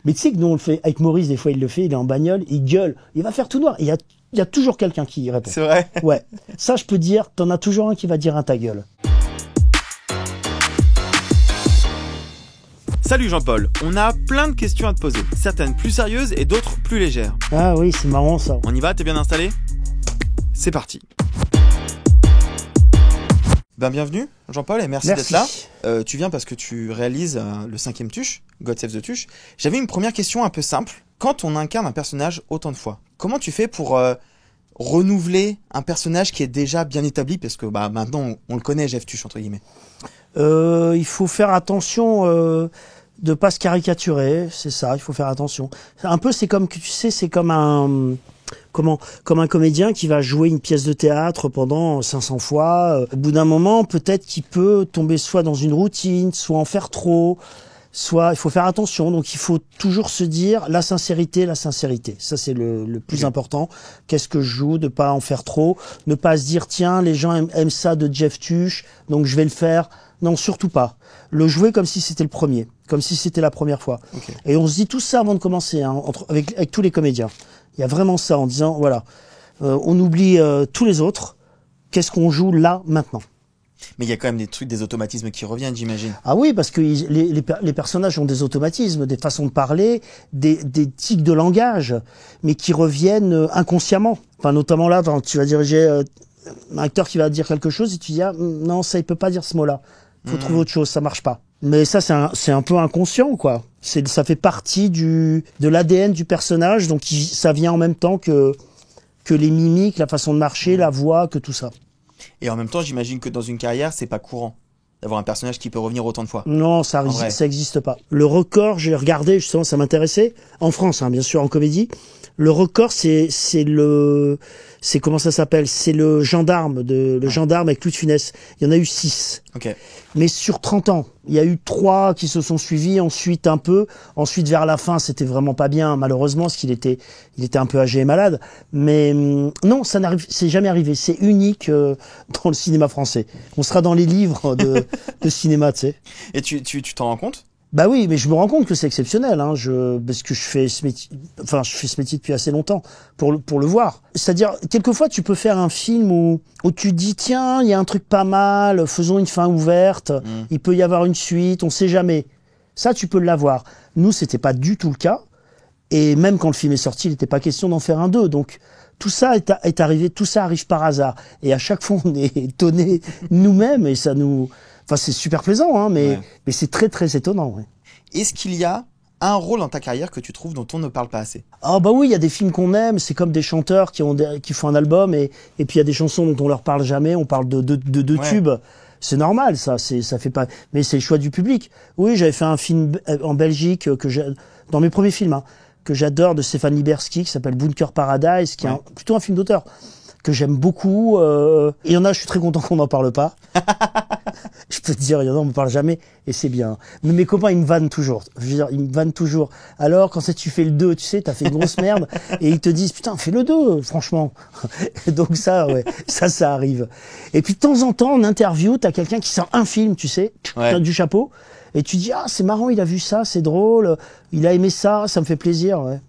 Mais tu sais que nous on le fait, avec Maurice des fois il le fait, il est en bagnole, il gueule, il va faire tout noir, il y a toujours quelqu'un qui y répond. C'est vrai? Ouais, ça je peux dire, t'en as toujours un qui va dire un ta gueule. Salut Jean-Paul, on a plein de questions à te poser, certaines plus sérieuses et d'autres plus légères. Ah oui, c'est marrant ça. On y va, t'es bien installé? C'est parti. Bienvenue Jean-Paul et merci d'être là. Tu viens parce que tu réalises le 5e Tuche, God Save the Tuche. J'avais une première question un peu simple. Quand on incarne un personnage autant de fois, comment tu fais pour renouveler un personnage qui est déjà bien établi? Parce que maintenant on le connaît, Jeff Tuche entre guillemets. Il faut faire attention de pas se caricaturer, c'est ça, il faut faire attention. Un peu c'est comme, tu sais, c'est comme un comédien qui va jouer une pièce de théâtre pendant 500 fois. Au bout d'un moment, peut-être qu'il peut tomber soit dans une routine, soit en faire trop, soit il faut faire attention. Donc il faut toujours se dire la sincérité. Ça c'est le plus important. Qu'est-ce que je joue, de pas en faire trop, ne pas se dire tiens les gens aiment ça de Jeff Tuche, donc je vais le faire. Non, surtout pas. Le jouer comme si c'était le premier, comme si c'était la première fois. Okay. Et on se dit tout ça avant de commencer, hein, avec tous les comédiens. Il y a vraiment ça en disant, voilà, on oublie tous les autres. Qu'est-ce qu'on joue là, maintenant? Mais il y a quand même des automatismes qui reviennent, j'imagine. Ah oui, parce que les personnages ont des automatismes, des façons de parler, des tics de langage, mais qui reviennent inconsciemment. Enfin, notamment là, tu vas diriger un acteur qui va dire quelque chose et tu dis, ah, non, ça, il peut pas dire ce mot-là. Faut trouver autre chose, ça marche pas. Mais ça, c'est un peu inconscient, quoi. Ça fait partie de l'ADN du personnage, donc ça vient en même temps que les mimiques, la façon de marcher, la voix, que tout ça. Et en même temps, j'imagine que dans une carrière, c'est pas courant d'avoir un personnage qui peut revenir autant de fois. Non, ça existe pas. Le record, j'ai regardé, justement, ça m'intéressait. En France, hein, bien sûr, en comédie. Le record, c'est comment ça s'appelle? C'est le gendarme gendarme avec Louis de Funès. Il y en a eu 6. Okay. Mais sur 30 ans, il y a eu 3 qui se sont suivis, ensuite un peu, ensuite vers la fin, c'était vraiment pas bien, malheureusement, parce qu'il était un peu âgé et malade. Mais non, c'est jamais arrivé. C'est unique dans le cinéma français. On sera dans les livres de cinéma, tu sais. Et tu t'en rends compte? Bah oui, mais je me rends compte que c'est exceptionnel, hein, parce que je fais ce métier depuis assez longtemps pour le voir. C'est-à-dire, quelquefois, tu peux faire un film où tu dis, tiens, il y a un truc pas mal, faisons une fin ouverte, il peut y avoir une suite, on sait jamais. Ça, tu peux l'avoir. Nous, c'était pas du tout le cas. Et même quand le film est sorti, il n'était pas question d'en faire un 2. Donc, tout ça est arrivé, tout ça arrive par hasard. Et à chaque fois, on est étonnés nous-mêmes et ça nous... Enfin, c'est super plaisant, hein, mais c'est très, très étonnant. Ouais. Est-ce qu'il y a un rôle dans ta carrière que tu trouves dont on ne parle pas assez? Ah bah oui, il y a des films qu'on aime, c'est comme des chanteurs qui font un album et puis il y a des chansons dont on leur parle jamais, on parle de tubes. C'est normal, ça fait pas... Mais c'est le choix du public. Oui, j'avais fait un film en Belgique, dans mes premiers films, hein, que j'adore, de Stéphane Liberski, qui s'appelle Bunker Paradise, qui est plutôt un film d'auteur, que j'aime beaucoup. Il y en a, je suis très content qu'on n'en parle pas. Je peux te dire, il y en a, on me parle jamais, et c'est bien. Mais mes copains, ils me vannent toujours. Je veux dire, ils me vannent toujours. Alors, quand tu fais le 2, tu sais, t'as fait une grosse merde, et ils te disent, putain, fais le 2, franchement. Donc ça, ça arrive. Et puis, de temps en temps, en interview, t'as quelqu'un qui sort un film, tu sais, du chapeau, et tu dis, ah, c'est marrant, il a vu ça, c'est drôle, il a aimé ça, ça me fait plaisir, ouais.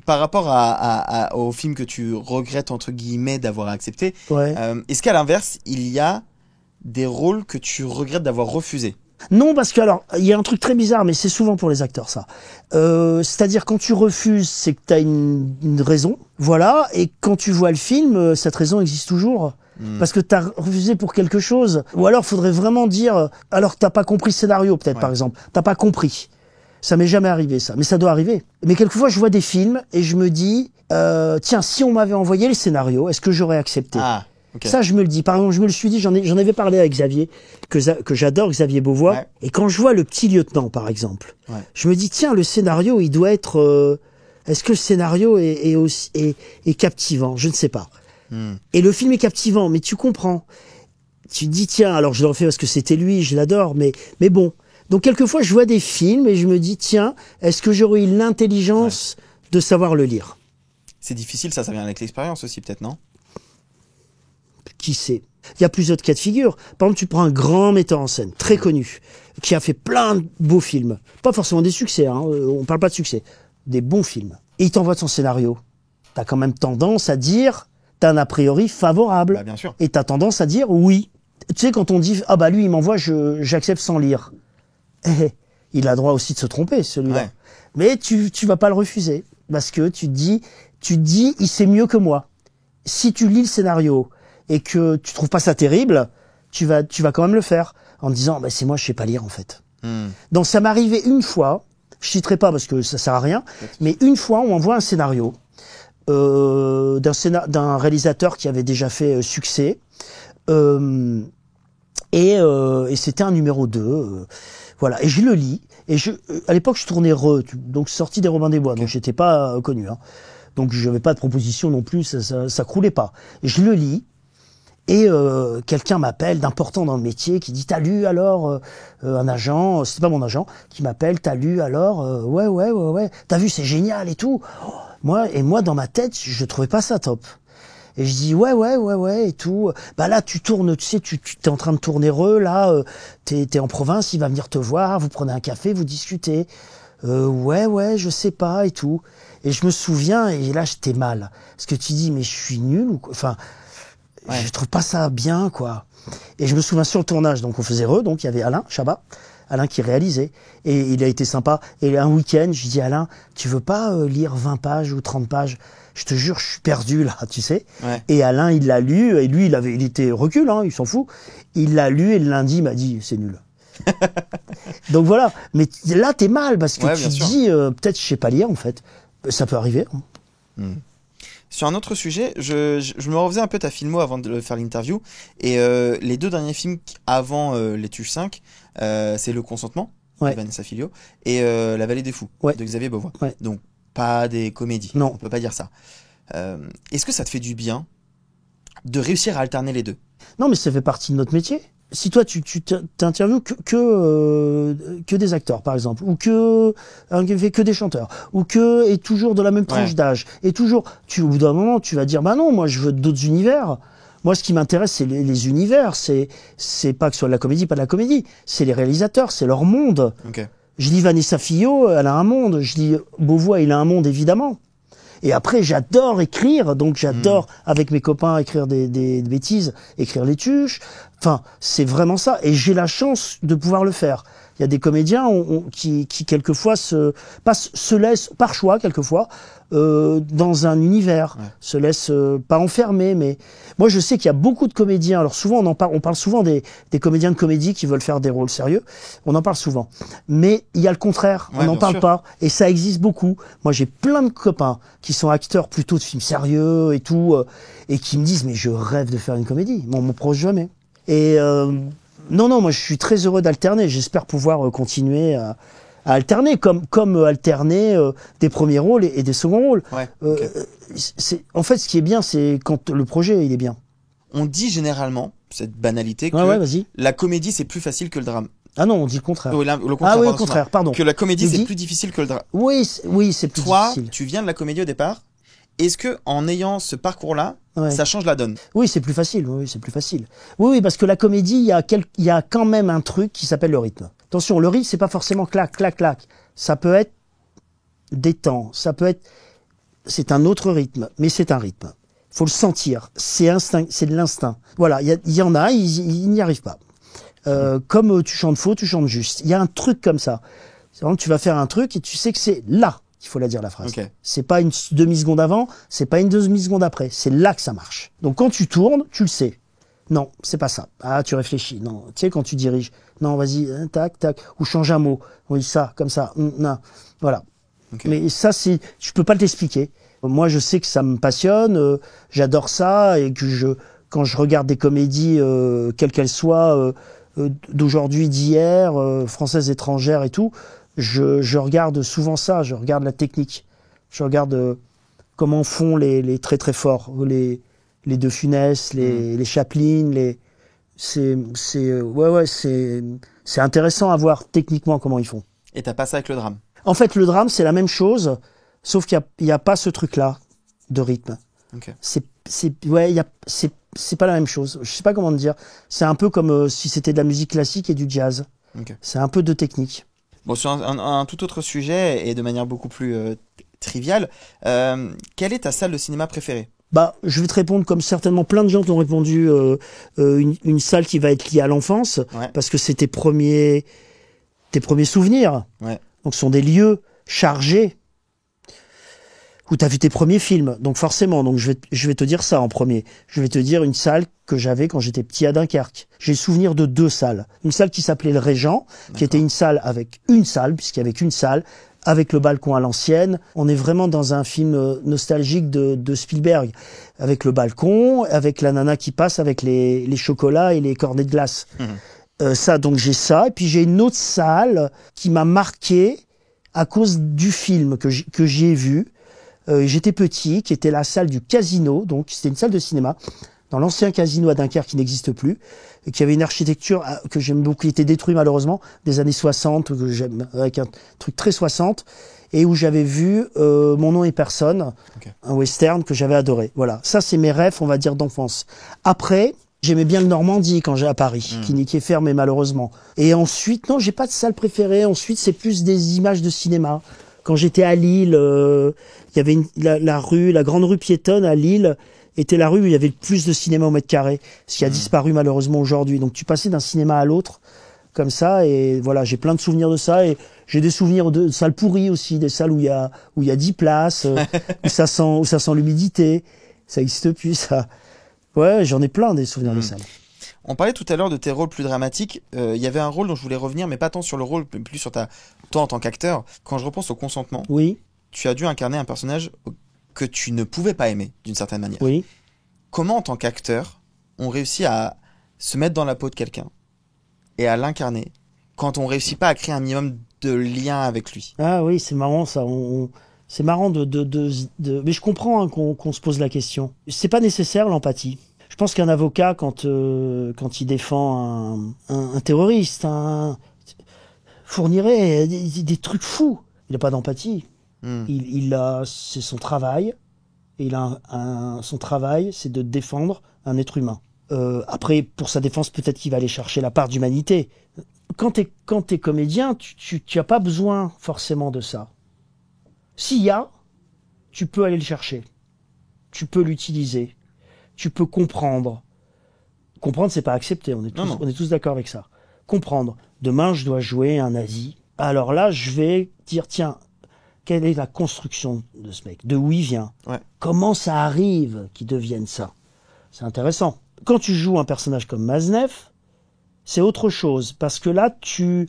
Par rapport au film que tu regrettes, entre guillemets, d'avoir accepté, est-ce qu'à l'inverse, il y a des rôles que tu regrettes d'avoir refusés? Non, parce que alors, il y a un truc très bizarre, mais c'est souvent pour les acteurs, ça. C'est-à-dire, quand tu refuses, c'est que t'as une raison, voilà, et quand tu vois le film, cette raison existe toujours. Parce que t'as refusé pour quelque chose. Ou alors, faudrait vraiment dire, alors t'as pas compris le scénario, peut-être, par exemple. T'as pas compris. Ça m'est jamais arrivé, ça. Mais ça doit arriver. Mais quelquefois, je vois des films et je me dis, tiens, si on m'avait envoyé le scénario, est-ce que j'aurais accepté? Okay. Ça, je me le dis. Par exemple, je me le suis dit, j'en avais parlé avec Xavier, que j'adore, Xavier Beauvois. Ouais. Et quand je vois Le Petit Lieutenant, par exemple, je me dis, tiens, le scénario, il doit être... est-ce que le scénario est captivant? Je ne sais pas. Et le film est captivant, mais tu comprends. Tu te dis, tiens, alors je le refais parce que c'était lui, je l'adore, mais bon. Donc, quelquefois, je vois des films et je me dis, tiens, est-ce que j'aurais eu l'intelligence de savoir le lire? C'est difficile, ça vient avec l'expérience aussi, peut-être, non? Qui sait? Il y a plusieurs cas de figure. Par exemple, tu prends un grand metteur en scène, très connu, qui a fait plein de beaux films. Pas forcément des succès, hein, on parle pas de succès. Des bons films. Et il t'envoie son scénario. T'as quand même tendance à dire, t'as un a priori favorable. Bah, bien sûr. Et t'as tendance à dire oui. Tu sais, quand on dit, ah bah lui, il m'envoie, j'accepte sans lire. Il a droit aussi de se tromper, celui-là. Ouais. Mais tu vas pas le refuser. Parce que tu te dis, il sait mieux que moi. Si tu lis le scénario et que tu trouves pas ça terrible, tu vas quand même le faire. En disant, bah, c'est moi, je sais pas lire, en fait. Donc, ça m'est arrivé une fois. Je citerai pas parce que ça sert à rien. Mais une fois, on m'envoie un scénario, d'un réalisateur qui avait déjà fait succès. Et c'était un numéro 2. Voilà. Et je le lis. Et à l'époque, je tournais donc sorti des Robins des Bois. Donc, j'étais pas connu, hein. Donc, je n'avais pas de proposition non plus. Ça croulait pas. Et je le lis. Et quelqu'un m'appelle d'important dans le métier qui dit, t'as lu alors un agent, c'était pas mon agent, qui m'appelle, t'as lu alors ouais, t'as vu, c'est génial et tout. Moi dans ma tête, je trouvais pas ça top. Et je dis ouais et tout. Bah là tu tournes, tu sais, tu t'es en train de tourner là, t'es en province, il va venir te voir, vous prenez un café, vous discutez. Ouais, je sais pas et tout. Et je me souviens, et là j'étais mal, parce que tu dis mais je suis nul ou quoi, enfin. Ouais. Je trouve pas ça bien, quoi. Et je me souviens sur le tournage, donc on faisait donc il y avait Alain Chabat, Alain qui réalisait, et il a été sympa. Et un week-end, je dis Alain, tu veux pas lire 20 pages ou 30 pages? Je te jure, je suis perdu là, tu sais. Ouais. Et Alain, il l'a lu, et lui, il était recul, hein, il s'en fout. Il l'a lu, et le lundi, il m'a dit, c'est nul. Donc voilà. Mais là, t'es mal, parce que tu te dis, peut-être je sais pas lire, en fait. Ça peut arriver. Hein. Sur un autre sujet, je me refaisais un peu ta filmo avant de faire l'interview. Et les 2 derniers films avant Les Tuches 5, c'est Le Consentement, de Vanessa Filio, et La Vallée des Fous, de Xavier Beauvois. Ouais. Donc, pas des comédies. Non. On peut pas dire ça. Est-ce que ça te fait du bien de réussir à alterner les deux? Non, mais ça fait partie de notre métier. Si toi, tu t'interviews que des acteurs, par exemple, ou que des chanteurs, ou et toujours de la même tranche d'âge, et toujours, au bout d'un moment, tu vas dire, bah non, moi, je veux d'autres univers. Moi, ce qui m'intéresse, c'est les univers. C'est pas que ce soit de la comédie, pas de la comédie. C'est les réalisateurs, c'est leur monde. Okay. Je lis Vanessa Filio, elle a un monde. Je lis Beauvois, il a un monde, évidemment. Et après, j'adore écrire, donc j'adore, avec mes copains, écrire des bêtises, écrire les tuches. Enfin, c'est vraiment ça. Et j'ai la chance de pouvoir le faire. Il y a des comédiens qui quelquefois se laissent, par choix, quelquefois, dans un univers, se laissent pas enfermer. Mais moi, je sais qu'il y a beaucoup de comédiens. Alors souvent, on parle souvent des comédiens de comédie qui veulent faire des rôles sérieux. On en parle souvent. Mais il y a le contraire. On n'en parle pas. Et ça existe beaucoup. Moi, j'ai plein de copains qui sont acteurs plutôt de films sérieux et tout, et qui me disent, mais je rêve de faire une comédie. Mais on me proche jamais. Et non, moi je suis très heureux d'alterner. J'espère pouvoir continuer à alterner, comme alterner des premiers rôles et des seconds rôles. Ouais, en fait, ce qui est bien, c'est quand le projet il est bien. On dit généralement, cette banalité, que la comédie c'est plus facile que le drame. Ah non, on dit le contraire. Le contraire, le contraire, pardon. Que la comédie c'est plus difficile que le drame. Oui, c'est plus difficile. Toi, tu viens de la comédie au départ. Est-ce que en ayant ce parcours-là, ça change la donne? Oui, c'est plus facile. Oui, c'est plus facile. Oui, parce que la comédie, il y a quand même un truc qui s'appelle le rythme. Attention, le rythme, c'est pas forcément clac, clac, clac. Ça peut être des temps. C'est un autre rythme, mais c'est un rythme. Faut le sentir. C'est de l'instinct. Voilà, il y en a, ils n'y arrivent pas. Comme tu chantes faux, tu chantes juste. Il y a un truc comme ça. Tu vas faire un truc et tu sais que c'est là. Il faut la dire la phrase. Okay. C'est pas une demi-seconde avant, c'est pas une demi-seconde après. C'est là que ça marche. Donc quand tu tournes, tu le sais. Non, c'est pas ça. Ah, tu réfléchis. Non, tu sais quand tu diriges. Non, vas-y, tac, tac. Ou change un mot. Oui, ça, comme ça. Non, voilà. Okay. Mais ça, je peux pas t'expliquer. Moi, je sais que ça me passionne. J'adore ça et que quand je regarde des comédies, quelles qu'elles soient, d'aujourd'hui, d'hier, françaises, étrangères et tout. Je regarde souvent ça, je regarde la technique, je regarde comment font les très très forts, les De Funès, les Chaplin, c'est intéressant à voir techniquement comment ils font. Et t'as pas ça avec le drame? En fait, le drame c'est la même chose, sauf qu'il y a pas ce truc-là de rythme. Okay. c'est pas la même chose. Je sais pas comment te dire. C'est un peu comme si c'était de la musique classique et du jazz. Okay. C'est un peu de technique. Bon, sur un tout autre sujet et de manière beaucoup plus triviale, quelle est ta salle de cinéma préférée? Bah, je vais te répondre comme certainement plein de gens t'ont répondu, une salle qui va être liée à l'enfance, Ouais. parce que c'est tes premiers souvenirs. Ouais. Donc, ce sont des lieux chargés où tu as vu tes premiers films. Donc, forcément, donc je vais te dire ça en premier. Je vais te dire une salle que j'avais quand j'étais petit à Dunkerque. J'ai souvenir de 2 salles. Une salle qui s'appelait le Régent, qui était une salle avec une salle, puisqu'il y avait qu'une salle, avec le balcon à l'ancienne. On est vraiment dans un film nostalgique de Spielberg, avec le balcon, avec la nana qui passe avec les chocolats et les cornets de glace. Ça, donc j'ai ça. Et puis j'ai une autre salle qui m'a marqué à cause du film que j'y ai vu. J'étais petit, qui était la salle du Casino. Donc c'était une salle de cinéma dans l'ancien casino à Dunkerque qui n'existe plus, et qui avait une architecture que j'aime beaucoup, qui était détruite malheureusement, des années 60, que j'aime, avec un truc très 60, et où j'avais vu Mon nom et personne, un western que j'avais adoré. Voilà, ça c'est mes rêves, on va dire, d'enfance. Après, j'aimais bien le Normandie quand j'ai à Paris, qui est fermé malheureusement. Et ensuite, non, j'ai pas de salle préférée. Ensuite, c'est plus des images de cinéma. Quand j'étais à Lille, il y avait la grande rue piétonne à Lille, était la rue où il y avait le plus de cinéma au mètre carré, ce qui a disparu malheureusement aujourd'hui. Donc tu passais d'un cinéma à l'autre, comme ça, et voilà, j'ai plein de souvenirs de ça, et j'ai des souvenirs de salles pourries aussi, des salles où il y a 10 places, où ça sent l'humidité. Ça existe plus, ça. Ouais, j'en ai plein des souvenirs de salles. On parlait tout à l'heure de tes rôles plus dramatiques. Il y avait un rôle dont je voulais revenir, mais pas tant sur le rôle, mais plus sur toi en tant qu'acteur. Quand je repense au Consentement, oui, tu as dû incarner un personnage que tu ne pouvais pas aimer, d'une certaine manière. oui. Comment, en tant qu'acteur, on réussit à se mettre dans la peau de quelqu'un et à l'incarner quand on réussit pas à créer un minimum de lien avec lui? Ah oui, c'est marrant ça. C'est marrant mais je comprends hein, qu'on se pose la question. C'est pas nécessaire l'empathie. Je pense qu'un avocat, quand il défend un terroriste, fournirait des trucs fous. Il n'a pas d'empathie. C'est son travail. Et son travail, c'est de défendre un être humain. Après, pour sa défense, peut-être qu'il va aller chercher la part d'humanité. Quand t'es comédien, tu n'as pas besoin forcément de ça. S'il y a, tu peux aller le chercher. Tu peux l'utiliser. Tu peux comprendre. Comprendre, c'est pas accepter. On est tous d'accord avec ça. Comprendre. Demain, je dois jouer un nazi. Alors là, je vais dire, tiens, quelle est la construction de ce mec? De où il vient? Ouais. Comment ça arrive qu'il devienne ça? C'est intéressant. Quand tu joues un personnage comme Maznev, c'est autre chose. Parce que là, tu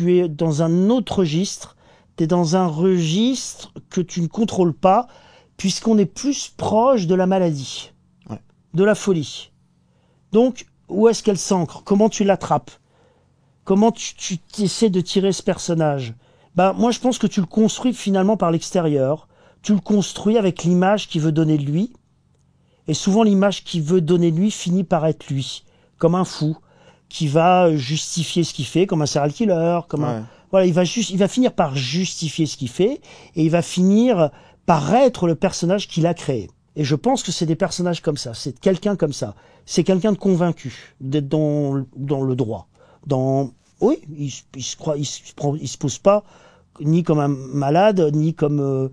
es dans un autre registre. Tu es dans un registre que tu ne contrôles pas, puisqu'on est plus proche de la maladie, de la folie. Donc, où est-ce qu'elle s'ancre? Comment tu l'attrapes? Comment tu essaies de tirer ce personnage? Bah, moi, je pense que tu le construis finalement par l'extérieur. Tu le construis avec l'image qu'il veut donner de lui. Et souvent, l'image qu'il veut donner de lui finit par être lui. Comme un fou, qui va justifier ce qu'il fait, comme un serial killer, voilà, il va finir par justifier ce qu'il fait, et il va finir par être le personnage qu'il a créé. Et je pense que c'est des personnages comme ça, c'est quelqu'un comme ça. C'est quelqu'un de convaincu, d'être dans le droit. Oui, il se pose pas ni comme un malade, ni comme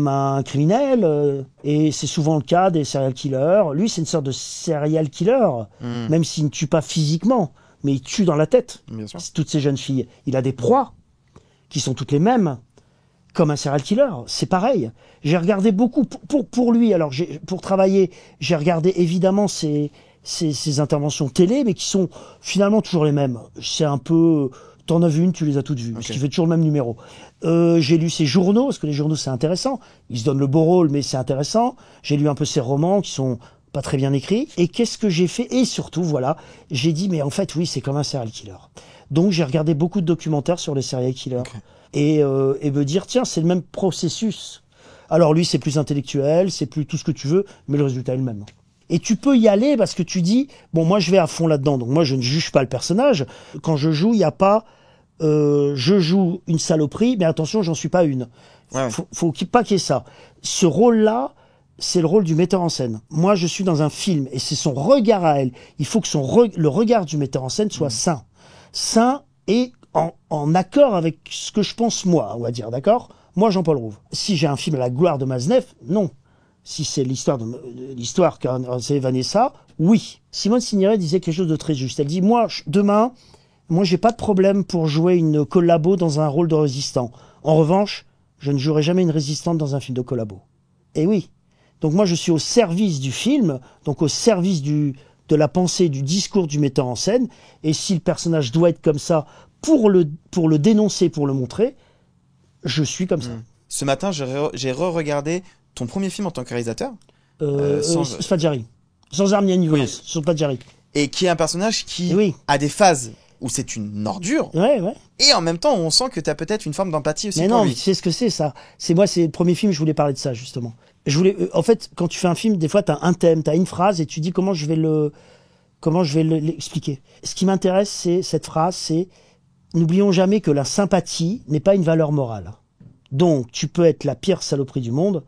un criminel, et c'est souvent le cas des serial killers. Lui, c'est une sorte de serial killer, même s'il ne tue pas physiquement, mais il tue dans la tête. Bien sûr. Toutes ces jeunes filles. Il a des proies qui sont toutes les mêmes, comme un serial killer. C'est pareil. J'ai regardé beaucoup pour lui. Alors, pour travailler, j'ai regardé évidemment ses interventions télé, mais qui sont finalement toujours les mêmes. C'est un peu... T'en as vu une, tu les as toutes vues, parce qu'il fait toujours le même numéro. J'ai lu ses journaux, parce que les journaux, c'est intéressant. Il se donne le beau rôle, mais c'est intéressant. J'ai lu un peu ses romans, qui sont pas très bien écrits. Et qu'est-ce que j'ai fait? Et surtout, voilà, j'ai dit, mais en fait, oui, c'est comme un serial killer. Donc, j'ai regardé beaucoup de documentaires sur les serial killers. Et me dire, tiens, c'est le même processus. Alors, lui, c'est plus intellectuel, c'est plus tout ce que tu veux, mais le résultat est le même. Et tu peux y aller parce que tu dis, bon, moi, je vais à fond là-dedans. Donc, moi, je ne juge pas le personnage. Quand je joue, il n'y a pas... je joue une saloperie, mais attention, j'en suis pas une. Faut pas qu'il y ait ça. Ce rôle-là, c'est le rôle du metteur en scène. Moi, je suis dans un film et c'est son regard à elle. Il faut que le regard du metteur en scène soit sain. Sain et en accord avec ce que je pense moi, on va dire, d'accord? Moi, Jean-Paul Rouve. Si j'ai un film à la gloire de Maznev, non. Si c'est l'histoire qu'a c'est Vanessa, oui. Simone Signoret disait quelque chose de très juste. Elle dit, demain, j'ai pas de problème pour jouer une collabo dans un rôle de résistant. En revanche, je ne jouerai jamais une résistante dans un film de collabo. Et oui. Donc moi, je suis au service du film, donc au service de la pensée, du discours du metteur en scène. Et si le personnage doit être comme ça pour le dénoncer, pour le montrer, je suis comme ça. Ce matin, j'ai re-regardé ton premier film en tant que réalisateur. Sfadjari. Sans armes ni violence. Sans Sfadjari. Et qui est un personnage qui a des phases où c'est une ordure. Ouais. Et en même temps, on sent que tu as peut-être une forme d'empathie aussi. Mais pour non, lui. tu sais ce que c'est ça. C'est le premier film, je voulais parler de ça, justement. En fait, quand tu fais un film, des fois, t'as un thème, t'as une phrase et tu dis comment je vais l'expliquer. Ce qui m'intéresse, c'est cette phrase, c'est n'oublions jamais que la sympathie n'est pas une valeur morale. Donc, tu peux être la pire saloperie du monde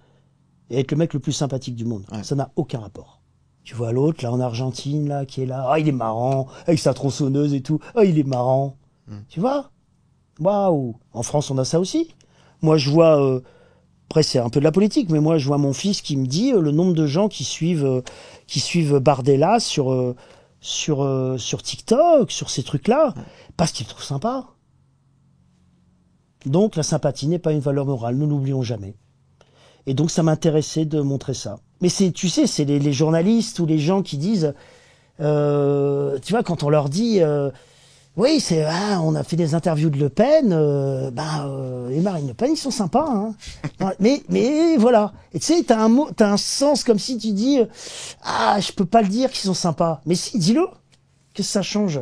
et être le mec le plus sympathique du monde. Ouais. Ça n'a aucun rapport. Tu vois l'autre, là, en Argentine, là, qui est là. Ah, il est marrant, avec sa tronçonneuse et tout. Ah, il est marrant. Tu vois? Waouh! En France, on a ça aussi. Moi, je vois, après, c'est un peu de la politique, mais moi, je vois mon fils qui me dit le nombre de gens qui suivent Bardella sur TikTok, sur ces trucs-là, parce qu'ils le trouvent sympa. Donc, la sympathie n'est pas une valeur morale, nous l'oublions jamais. Et donc, ça m'intéressait de montrer ça. Mais tu sais, c'est les journalistes ou les gens qui disent, tu vois, quand on leur dit, oui, on a fait des interviews de Le Pen, et Marine Le Pen, ils sont sympas, hein. mais voilà. Et tu sais, t'as un sens comme si tu dis, je peux pas le dire qu'ils sont sympas. Mais si, dis-le. Qu'est-ce que ça change?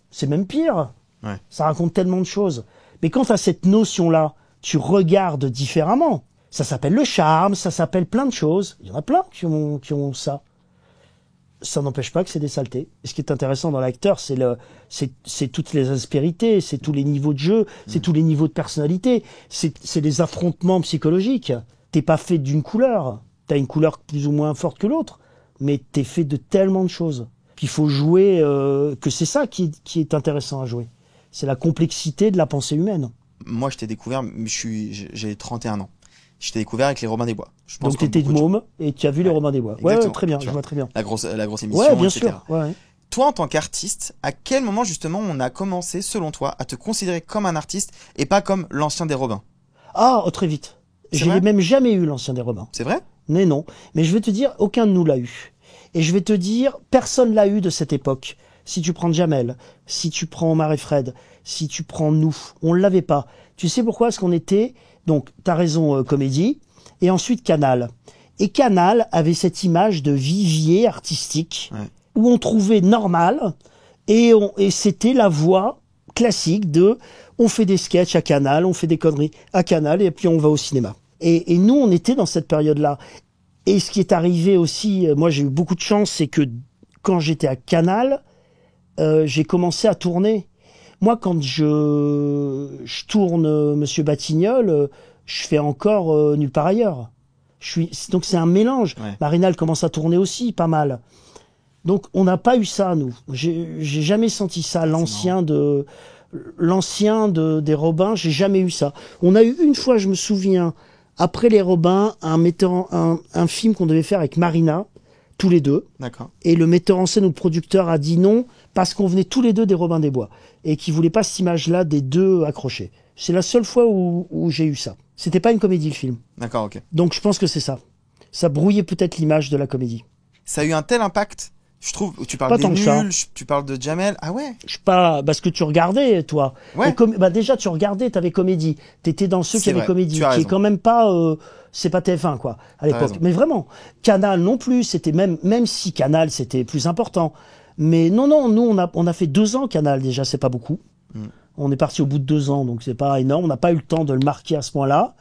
C'est même pire. Ouais. Ça raconte tellement de choses. Mais quand t'as cette notion-là, tu regardes différemment. Ça s'appelle le charme, ça s'appelle plein de choses. Il y en a plein qui ont ça. Ça n'empêche pas que c'est des saletés. Et ce qui est intéressant dans l'acteur, c'est toutes les aspérités, c'est tous les niveaux de jeu, c'est tous les niveaux de personnalité, c'est les affrontements psychologiques. T'es pas fait d'une couleur. T'as une couleur plus ou moins forte que l'autre, mais t'es fait de tellement de choses. Qu'il faut jouer, que c'est ça qui est intéressant à jouer. C'est la complexité de la pensée humaine. Moi, je t'ai découvert, j'ai 31 ans. Je t'ai découvert avec les Robins des Bois. Donc t'étais de môme et tu as vu les Robins des Bois. Ouais, très bien, je vois très bien. La grosse émission, ouais, bien etc. sûr. Ouais. Toi, en tant qu'artiste, à quel moment justement on a commencé, selon toi, à te considérer comme un artiste et pas comme l'ancien des Robins? Très vite. Je n'ai même jamais eu l'ancien des Robins. C'est vrai? Mais non. Mais je vais te dire, aucun de nous l'a eu. Et je vais te dire, personne l'a eu de cette époque. Si tu prends Jamel, si tu prends Omar et Fred, si tu prends nous, on ne l'avait pas. Tu sais pourquoi? Parce qu'on était, donc, t'as raison, comédie, et ensuite Canal. Et Canal avait cette image de vivier artistique, où on trouvait normal, et c'était la voie classique de, on fait des sketchs à Canal, on fait des conneries à Canal, et puis on va au cinéma. Et nous, on était dans cette période-là. Et ce qui est arrivé aussi, moi j'ai eu beaucoup de chance, c'est que quand j'étais à Canal, j'ai commencé à tourner. Moi, quand je tourne Monsieur Batignolles, je fais encore Nulle part ailleurs. Donc c'est un mélange. Ouais. Marina, elle commence à tourner aussi, pas mal. Donc on n'a pas eu ça, nous. J'ai jamais senti ça. L'ancien des Robins, j'ai jamais eu ça. On a eu une fois, je me souviens, après les Robins, un film qu'on devait faire avec Marina, tous les deux. D'accord. Et le metteur en scène ou le producteur a dit non parce qu'on venait tous les deux des Robins des Bois et qu'il voulait pas cette image-là des deux accrochés. C'est la seule fois où j'ai eu ça. C'était pas une comédie, le film. D'accord, ok. Donc je pense que c'est ça. Ça brouillait peut-être l'image de la comédie. Ça a eu un tel impact, je trouve. Tu parles des nuls, tu parles de Jamel. Ah ouais. Parce que tu regardais, toi. Ouais. Déjà tu regardais, t'avais comédie. T'étais dans ceux qui avaient comédie, qui est quand même pas. C'est pas TF1 quoi à l'époque. Mais vraiment, Canal non plus. C'était même si Canal c'était plus important. Mais non, nous on a fait 2 ans Canal déjà, c'est pas beaucoup. On est parti au bout de 2 ans, donc c'est pas énorme. On n'a pas eu le temps de le marquer à ce point-là.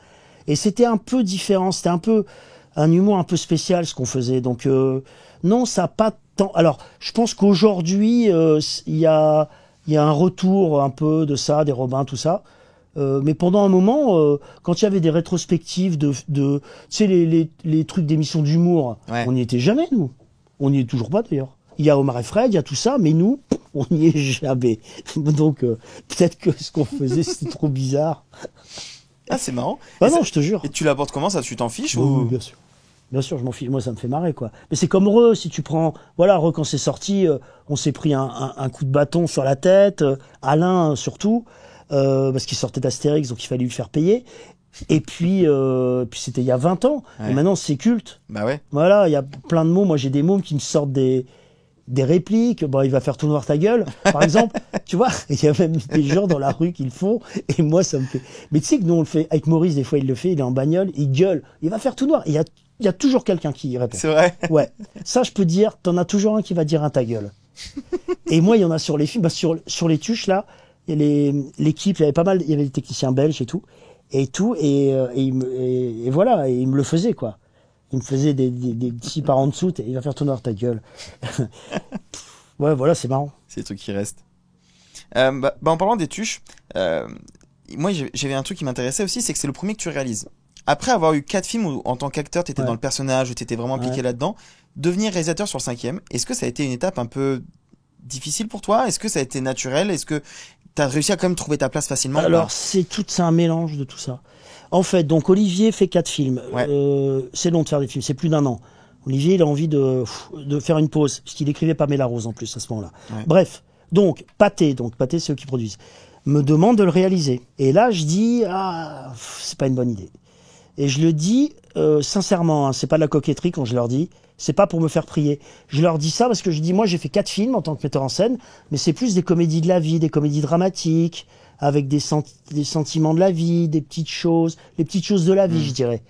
Et c'était un peu différent. C'était un peu un humour un peu spécial ce qu'on faisait. Donc non, ça a pas tant. Alors, je pense qu'aujourd'hui il y a un retour un peu de ça, des Robins, tout ça. Mais pendant un moment, quand il y avait des rétrospectives tu sais, les trucs d'émissions d'humour, on n'y était jamais, nous. On n'y est toujours pas, d'ailleurs. Il y a Omar et Fred, il y a tout ça, mais nous, on n'y est jamais. Donc, peut-être que ce qu'on faisait, c'était trop bizarre. Ah, c'est marrant. Ah non, je te jure. Et tu l'abordes comment, ça? Tu t'en fiches ou... Bien sûr. Bien sûr, je m'en fiche. Moi, ça me fait marrer, quoi. Mais c'est comme Re, si tu prends... Voilà, Re, quand c'est sorti, on s'est pris un coup de bâton sur la tête. Alain, surtout, parce qu'il sortait d'Astérix, donc il fallait lui faire payer. Et puis c'était il y a 20 ans. Ouais. Et maintenant, c'est culte. Bah ouais. Voilà, il y a plein de mots. Moi, j'ai des mots qui me sortent des répliques. Bon, il va faire tout noir ta gueule, par exemple. Tu vois, il y a même des gens dans la rue qui le font. Et moi, ça me fait... Mais tu sais que nous, on le fait avec Maurice, des fois, il le fait. Il est en bagnole, il gueule. Il va faire tout noir. Et il y a toujours quelqu'un qui y répond. C'est vrai. Ouais. Ça, je peux dire, t'en as toujours un qui va dire un ta gueule. Et moi, il y en a sur les films, bah, sur les tuches, là, l'équipe, il y avait pas mal, il y avait des techniciens belges et tout, et voilà, et il me le faisait, quoi. Il me faisait des petits par en dessous, il va faire tout noir ta gueule. Ouais, voilà, c'est marrant. C'est des trucs qui restent. En parlant des tuches, moi, j'avais un truc qui m'intéressait aussi, c'est que c'est le premier que tu réalises. Après avoir eu 4 films où, en tant qu'acteur, t'étais dans le personnage, où t'étais vraiment impliqué là-dedans, devenir réalisateur sur le 5e, est-ce que ça a été une étape un peu difficile pour toi? Est-ce que ça a été naturel? Est-ce que t'as réussi à quand même trouver ta place facilement? Alors, c'est un mélange de tout ça. En fait, donc Olivier fait 4 films. Ouais. C'est long de faire des films, c'est plus d'1 an. Olivier, il a envie de faire une pause, parce qu'il écrivait Pamela Rose en plus à ce moment-là. Ouais. Bref, donc Pathé, c'est eux qui produisent, me demande de le réaliser. Et là, je dis, c'est pas une bonne idée. Et je le dis sincèrement, hein, c'est pas de la coquetterie quand je leur dis, c'est pas pour me faire prier. Je leur dis ça parce que je dis, moi j'ai fait 4 films en tant que metteur en scène, mais c'est plus des comédies de la vie, des comédies dramatiques, avec des sentiments de la vie, des petites choses, les petites choses de la vie, je dirais.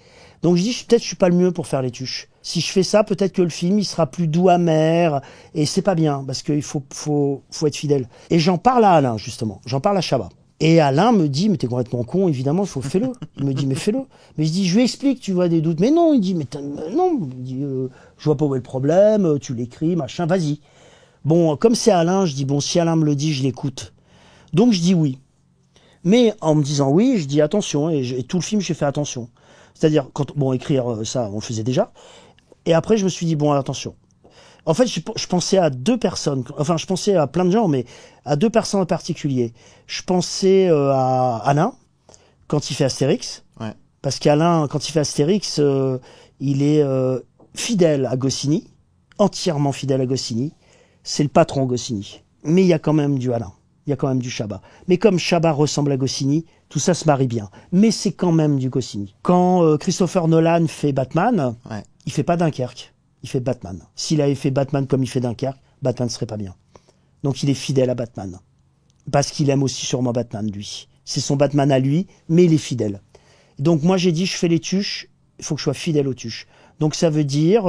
Donc je dis, peut-être je suis pas le mieux pour faire les tuches. Si je fais ça, peut-être que le film il sera plus doux, amer, et c'est pas bien, parce qu'il faut être fidèle. Et j'en parle à Alain, justement, j'en parle à Chabat. Et Alain me dit, mais t'es complètement con, évidemment, fais-le. Il me dit, mais fais-le. Mais je dis, je lui explique, tu vois des doutes. Mais non, il dit, mais non. Il dit, je vois pas où est le problème, tu l'écris, machin, vas-y. Bon, comme c'est Alain, je dis, bon, si Alain me le dit, je l'écoute. Donc je dis oui. Mais en me disant oui, je dis attention, et tout le film, j'ai fait attention. C'est-à-dire, écrire ça, on le faisait déjà. Et après, je me suis dit, bon, attention. En fait, je pensais à 2 personnes. Enfin, je pensais à plein de gens, mais à 2 personnes en particulier. Je pensais à Alain, quand il fait Astérix. Ouais. Parce qu'Alain, quand il fait Astérix, il est fidèle à Goscinny, entièrement fidèle à Goscinny. C'est le patron Goscinny. Mais il y a quand même du Alain. Il y a quand même du Chabat. Mais comme Chabat ressemble à Goscinny, tout ça se marie bien. Mais c'est quand même du Goscinny. Quand Christopher Nolan fait Batman, il fait pas Dunkerque. Il fait Batman. S'il avait fait Batman comme il fait Dunkerque, Batman serait pas bien. Donc il est fidèle à Batman. Parce qu'il aime aussi sûrement Batman, lui. C'est son Batman à lui, mais il est fidèle. Donc moi j'ai dit, je fais les tuches, il faut que je sois fidèle aux tuches. Donc ça veut dire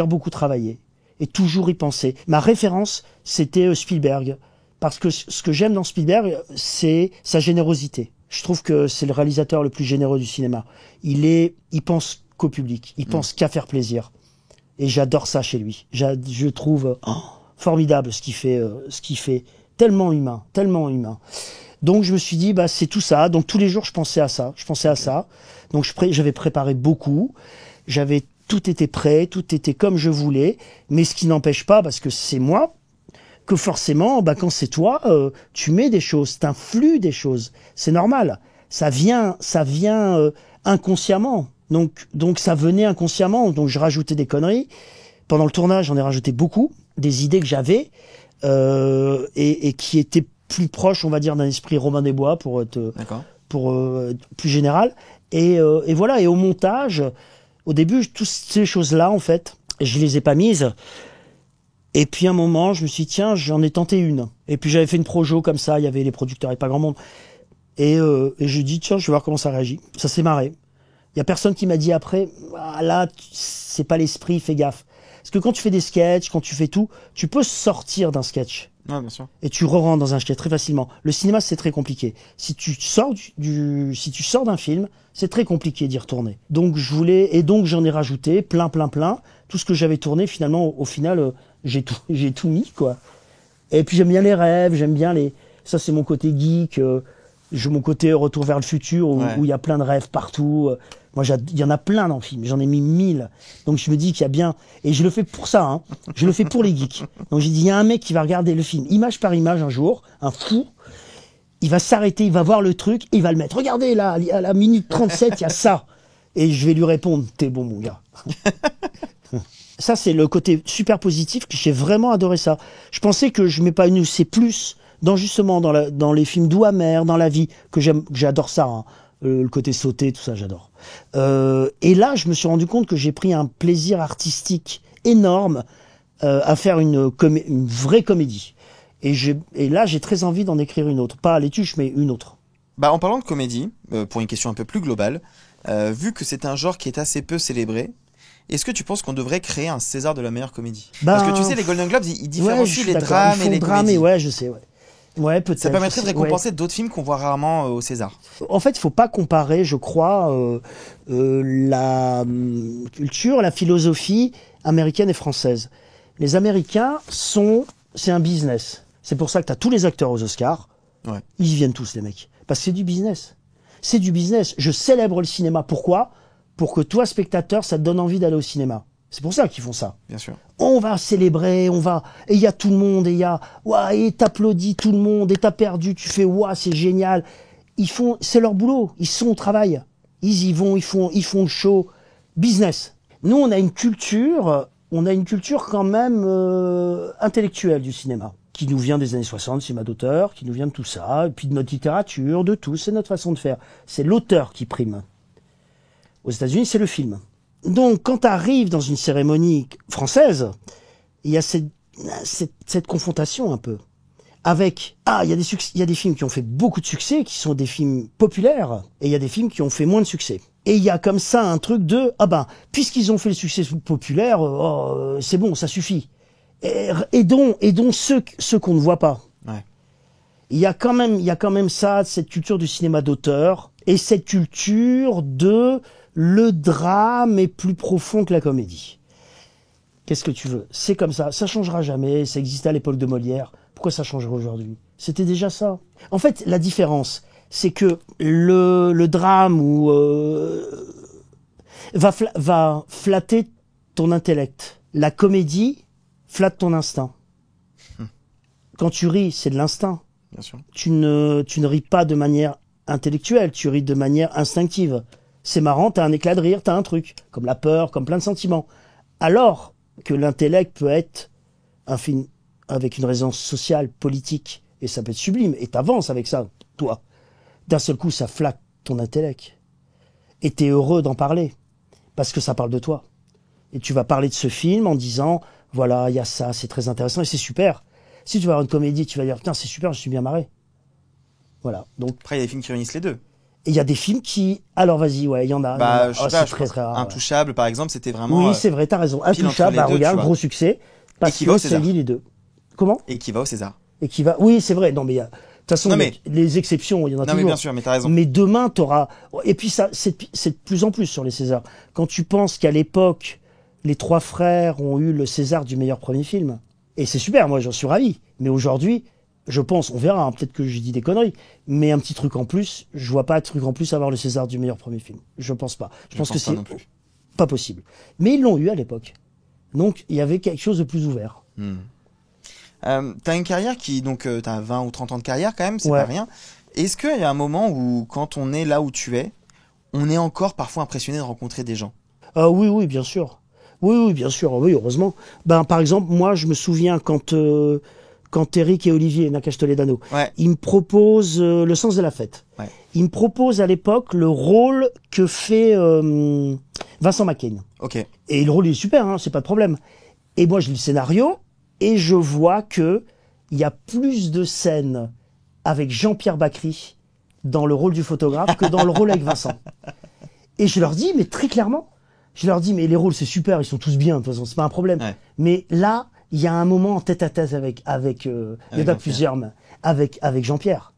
beaucoup travailler. Et toujours y penser. Ma référence, c'était Spielberg. Parce que ce que j'aime dans Spielberg, c'est sa générosité. Je trouve que c'est le réalisateur le plus généreux du cinéma. Il pense qu'au public. Il pense qu'à faire plaisir. Et j'adore ça chez lui. Je trouve formidable ce qu'il fait. Tellement humain. Donc je me suis dit, c'est tout ça. Donc tous les jours, je pensais à ça. Donc j'avais préparé beaucoup. Tout était prêt, tout était comme je voulais. Mais ce qui n'empêche pas, parce que c'est moi, que forcément, quand c'est toi, tu mets des choses, t'influes des choses. C'est normal. Ça vient inconsciemment. Donc ça venait inconsciemment. Donc je rajoutais des conneries. Pendant le tournage, j'en ai rajouté beaucoup, des idées que j'avais et qui étaient plus proches, on va dire, d'un esprit Robin des Bois pour être plus général. Et voilà. Et au montage, au début, toutes ces choses-là, en fait, je les ai pas mises. Et puis à un moment, je me suis dit, tiens, j'en ai tenté une. Et puis j'avais fait une projo comme ça, il y avait les producteurs et pas grand monde. Et je dis, tiens, je vais voir comment ça réagit. Ça s'est marré. Il y a personne qui m'a dit après, là, c'est pas l'esprit, fais gaffe. Parce que quand tu fais des sketchs, quand tu fais tout, tu peux sortir d'un sketch. Ouais, bien sûr. Et tu re-rentres dans un sketch très facilement. Le cinéma, c'est très compliqué. Si tu sors si tu sors d'un film, c'est très compliqué d'y retourner. Donc donc j'en ai rajouté plein. Tout ce que j'avais tourné, finalement, au final, j'ai tout mis, quoi. Et puis j'aime bien les rêves, ça c'est mon côté geek. Mon côté Retour vers le futur, où il y a plein de rêves partout. Moi, il y en a plein dans le film. J'en ai mis 1000. Donc, je me dis qu'il y a bien... Et je le fais pour ça, hein. Je le fais pour les geeks. Donc, j'ai dit, il y a un mec qui va regarder le film, image par image, un jour, un fou. Il va s'arrêter, il va voir le truc, et il va le mettre. Regardez, là, à la minute 37, il y a ça. Et je vais lui répondre, t'es bon, mon gars. Ça, c'est le côté super positif, que j'ai vraiment adoré ça. Je pensais que je m'épanouissais plus justement dans les films doux amers, dans la vie, que j'adore ça, hein. Le côté sauté, tout ça, j'adore. Et là, je me suis rendu compte que j'ai pris un plaisir artistique énorme à faire une vraie comédie. Et là, j'ai très envie d'en écrire une autre. Pas Les Tuches, mais une autre. En parlant de comédie, pour une question un peu plus globale, vu que c'est un genre qui est assez peu célébré, est-ce que tu penses qu'on devrait créer un César de la meilleure comédie? Parce que tu sais, les Golden Globes, ils différencient les drames et les comédies. Ouais, je sais, ouais. Ouais, peut-être. Ça permettrait de récompenser d'autres films qu'on voit rarement au César. En fait, il faut pas comparer, je crois, la culture, la philosophie américaine et française. Les Américains c'est un business. C'est pour ça que tu as tous les acteurs aux Oscars. Ouais. Ils y viennent tous, les mecs. Parce que c'est du business. C'est du business. Je célèbre le cinéma. Pourquoi? Pour que toi, spectateur, ça te donne envie d'aller au cinéma. C'est pour ça qu'ils font ça. Bien sûr. On va célébrer, et il y a tout le monde, et t'applaudis tout le monde, et t'as perdu, tu fais, c'est génial. C'est leur boulot, ils sont au travail. Ils y vont, ils font le show. Business. Nous, on a une culture quand même intellectuelle du cinéma, qui nous vient des années 60, cinéma d'auteur, qui nous vient de tout ça, et puis de notre littérature, de tout, c'est notre façon de faire. C'est l'auteur qui prime. Aux États-Unis, c'est le film. Donc, quand tu arrives dans une cérémonie française, il y a cette confrontation un peu. Avec, il y a des films qui ont fait beaucoup de succès, qui sont des films populaires, et il y a des films qui ont fait moins de succès. Et il y a comme ça un truc de, puisqu'ils ont fait le succès populaire, c'est bon, ça suffit. Et donc ceux qu'on ne voit pas. Ouais. Il y a quand même ça, cette culture du cinéma d'auteur, et cette culture le drame est plus profond que la comédie. Qu'est-ce que tu veux? C'est comme ça. Ça changera jamais. Ça existait à l'époque de Molière. Pourquoi ça changerait aujourd'hui? C'était déjà ça. En fait, la différence, c'est que le drame va flatter ton intellect. La comédie flatte ton instinct. Quand tu ris, c'est de l'instinct. Bien sûr. Tu ne ris pas de manière intellectuelle. Tu ris de manière instinctive. C'est marrant, t'as un éclat de rire, t'as un truc, comme la peur, comme plein de sentiments. Alors que l'intellect peut être un film avec une résonance sociale, politique, et ça peut être sublime, et t'avances avec ça, toi. D'un seul coup, ça flatte ton intellect. Et t'es heureux d'en parler, parce que ça parle de toi. Et tu vas parler de ce film en disant, voilà, il y a ça, c'est très intéressant, et c'est super. Si tu vas avoir une comédie, tu vas dire, putain, c'est super, je suis bien marré. Voilà. Donc, après, il y a des films qui réunissent les deux. Et il y a des films qui... Alors vas-y, ouais, il y en a. Je sais pas, c'est très rare. Intouchable, par exemple, c'était vraiment... Oui, c'est vrai, t'as raison. Intouchable, regarde, gros succès. Parce que c'est lié les deux. Comment? Et qui va au César. Oui, c'est vrai. Non, mais de toute façon, les exceptions, il y en a toujours. Non, mais bien sûr, mais t'as raison. Mais demain, t'auras... Et puis ça, c'est de plus en plus sur les Césars. Quand tu penses qu'à l'époque, les trois frères ont eu le César du meilleur premier film. Et c'est super, moi, j'en suis ravi. Mais aujourd'hui... Je pense, on verra, hein, peut-être que je dis des conneries, mais un petit truc en plus, je vois pas un truc en plus avoir le César du meilleur premier film. Je pense pas. Je pense que c'est pas possible. Mais ils l'ont eu à l'époque. Donc, il y avait quelque chose de plus ouvert. T'as une carrière t'as 20 ou 30 ans de carrière quand même, c'est pas rien. Est-ce qu'il y a un moment où, quand on est là où tu es, on est encore parfois impressionné de rencontrer des gens? Oui, bien sûr. Oui, bien sûr. Oui, heureusement. Par exemple, moi, je me souviens quand Eric et Olivier Nakache Toledano, ils me proposent Le Sens de la Fête. Ouais. Ils me proposent à l'époque le rôle que fait Vincent McCain. Okay. Et le rôle est super, hein, c'est pas de problème. Et moi, je lis le scénario et je vois que il y a plus de scènes avec Jean-Pierre Bacry dans le rôle du photographe que dans le rôle avec Vincent. Et je leur dis, mais très clairement, mais les rôles c'est super, ils sont tous bien, de toute façon, c'est pas un problème. Ouais. Mais là, il y a un moment en tête à tête avec il y en a plusieurs, avec Jean-Pierre.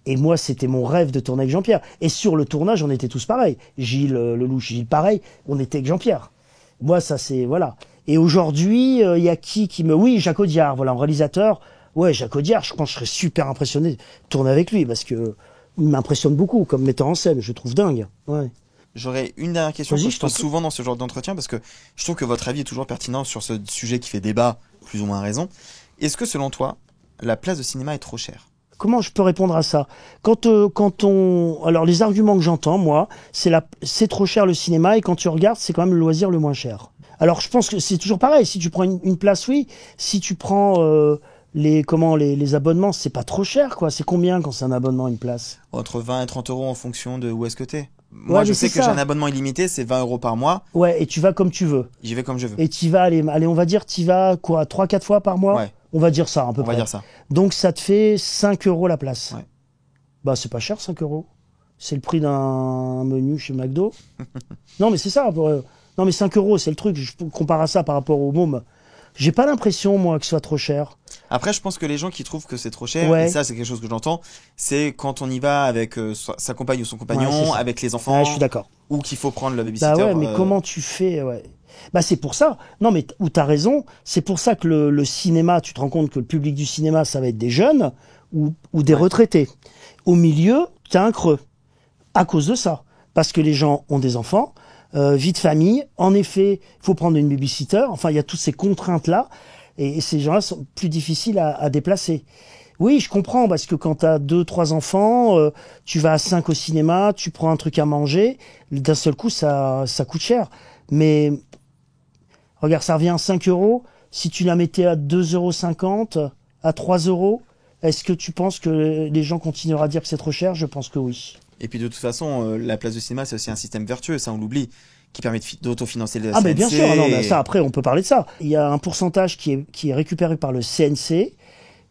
Et moi, c'était mon rêve de tourner avec Jean-Pierre. Et sur le tournage, on était tous pareils. Gilles Lelouch, Gilles pareil, on était avec Jean-Pierre. Moi, ça c'est, voilà. Et aujourd'hui, il y a qui me... Oui, Jacques Audiard, voilà, un réalisateur. Ouais, Jacques Audiard, je pense que je serais super impressionné de tourner avec lui, parce que il m'impressionne beaucoup comme metteur en scène. Je trouve dingue. Ouais. J'aurais une dernière question que Vas-y, je pose souvent dans ce genre d'entretien parce que je trouve que votre avis est toujours pertinent sur ce sujet qui fait débat, plus ou moins raison. Est-ce que selon toi, la place de cinéma est trop chère? Comment je peux répondre à ça? Alors les arguments que j'entends, moi, c'est trop cher le cinéma et quand tu regardes, c'est quand même le loisir le moins cher. Alors je pense que c'est toujours pareil. Si tu prends une place, oui. Si tu prends les abonnements, c'est pas trop cher, quoi. C'est combien quand c'est un abonnement, une place? Entre 20 et 30 euros en fonction de où est-ce que t'es. Moi, Ouais, je mais sais c'est que j'ai ça. un abonnement illimité, c'est 20 euros par mois. Ouais, et tu vas comme tu veux. J'y vais comme je veux. Et tu vas allez, on va dire, tu vas quoi, 3-4 fois par mois? Ouais. On va dire ça, à peu On près. va dire ça. Donc ça te fait 5 euros la place. Ouais. Bah c'est pas cher, 5 euros. C'est le prix d'un menu chez McDo. Non mais c'est ça. Non mais 5 euros, c'est le truc. Je compare à ça par rapport au môme. J'ai pas l'impression, moi, que ce soit trop cher. Après, je pense que les gens qui trouvent que c'est trop cher, Ouais. et ça, c'est quelque chose que j'entends, c'est quand on y va avec sa compagne ou son Ouais, compagnon, c'est ça. avec les enfants, Ouais, je suis d'accord. ou qu'il faut prendre le babysitter. Bah ouais, mais comment tu fais, ouais. Bah c'est pour ça. Non mais où t'as raison. C'est pour ça que le cinéma, tu te rends compte que le public du cinéma, ça va être des jeunes ou des retraités. Au milieu, t'as un creux. À cause de ça. Parce que les gens ont des enfants, vie de famille. En effet, il faut prendre une babysitter. Enfin, il y a toutes ces contraintes-là. Et ces gens-là sont plus difficiles à déplacer. Oui, je comprends, parce que quand t'as 2-3 enfants, tu vas à 5 au cinéma, tu prends un truc à manger, d'un seul coup, ça coûte cher. Mais, regarde, ça revient à 5 euros. Si tu la mettais à 2,50 €, à 3 euros, est-ce que tu penses que les gens continueront à dire que c'est trop cher? Je pense que oui. Et puis de toute façon, la place de cinéma, c'est aussi un système vertueux, ça on l'oublie, qui permet d'autofinancer les Ah, mais bien CNC. sûr, non, mais ça, après, on peut parler de ça. Il y a un pourcentage qui est récupéré par le CNC,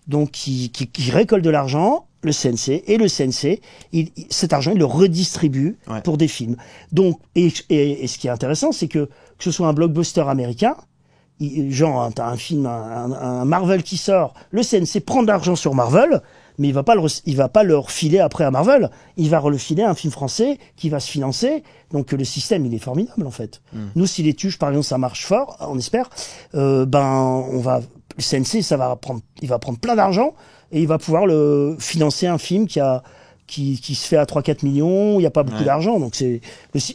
donc qui récolte de l'argent, le CNC, et le CNC, cet argent, il le redistribue pour des films. Donc, et ce qui est intéressant, c'est que ce soit un blockbuster américain, genre, t'as un film, un Marvel qui sort, le CNC prend de l'argent sur Marvel, mais il va pas le refiler après à Marvel. Il va refiler un film français qui va se financer. Donc le système, il est formidable en fait. Nous, si les tuches, par exemple, ça marche fort, on espère, le CNC, il va prendre plein d'argent et il va pouvoir le financer un film qui se fait à 3-4 millions. Il n'y a pas beaucoup d'argent. Donc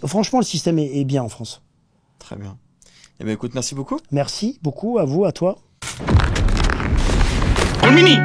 franchement, le système est bien en France. Très bien. Eh ben écoute, merci beaucoup. Merci beaucoup à vous, à toi. Mini